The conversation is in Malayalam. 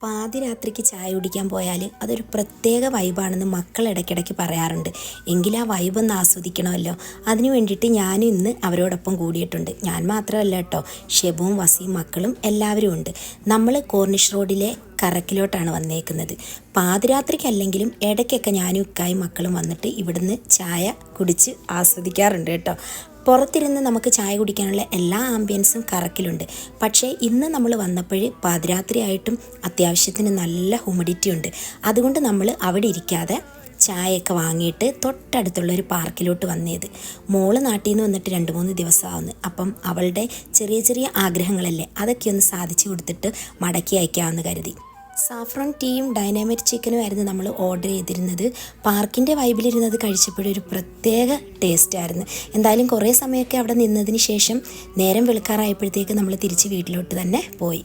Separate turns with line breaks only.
പാതിരാത്രിക്ക് ചായ കുടിക്കാൻ പോയാൽ അതൊരു പ്രത്യേക വൈബാണെന്ന് മക്കൾ ഇടയ്ക്കിടയ്ക്ക് പറയാറുണ്ട്. എങ്കിൽ ആ വൈബ് ഒന്ന് ആസ്വദിക്കണമല്ലോ. അതിന് വേണ്ടിയിട്ട് ഞാനും ഇന്ന് അവരോടൊപ്പം കൂടിയിട്ടുണ്ട്. ഞാൻ മാത്രമല്ല കേട്ടോ, ഷെബുവും വസിയും മക്കളും എല്ലാവരും ഉണ്ട്. നമ്മൾ കോർണിഷ് റോഡിലെ കറക്കിലോട്ടാണ് വന്നേക്കുന്നത്. പാതിരാത്രിക്കല്ലെങ്കിലും ഇടയ്ക്കൊക്കെ ഞാനും ഇക്കായും മക്കളും വന്നിട്ട് ഇവിടുന്ന് ചായ കുടിച്ച് ആസ്വദിക്കാറുണ്ട് കേട്ടോ. പുറത്തിരുന്ന് നമുക്ക് ചായ കുടിക്കാനുള്ള എല്ലാ ആംബിയൻസും കറക്കിലുണ്ട്. പക്ഷേ ഇന്ന് നമ്മൾ വന്നപ്പോൾ പാതിരാത്രി ആയിട്ടും അത്യാവശ്യത്തിന് നല്ല ഹ്യൂമിഡിറ്റി ഉണ്ട്. അതുകൊണ്ട് നമ്മൾ അവിടെ ഇരിക്കാതെ ചായയൊക്കെ വാങ്ങിയിട്ട് തൊട്ടടുത്തുള്ളൊരു പാർക്കിലോട്ട് വന്നത്. മോള് നാട്ടിൽ നിന്ന് വന്നിട്ട് 2-3 ദിവസമാവുന്നു. അപ്പം അവളുടെ ചെറിയ ചെറിയ ആഗ്രഹങ്ങളല്ലേ, അതൊക്കെ ഒന്ന് സാധിച്ചു കൊടുത്തിട്ട് മടക്കി അയക്കാമെന്ന് കരുതി. സാഫ്രോൺ ടീയും ഡൈനാമിക് ചിക്കനും ആയിരുന്നു നമ്മൾ ഓർഡർ ചെയ്തിരുന്നത്. പാർക്കിൻ്റെ വൈബിലിരുന്നത് കഴിച്ചപ്പോഴൊരു പ്രത്യേക ടേസ്റ്റായിരുന്നു. എന്തായാലും കുറേ സമയമൊക്കെ അവിടെ നിന്നതിന് ശേഷം നേരം വെളുക്കാറായപ്പോഴത്തേക്ക് നമ്മൾ തിരിച്ച് വീട്ടിലോട്ട് തന്നെ പോയി.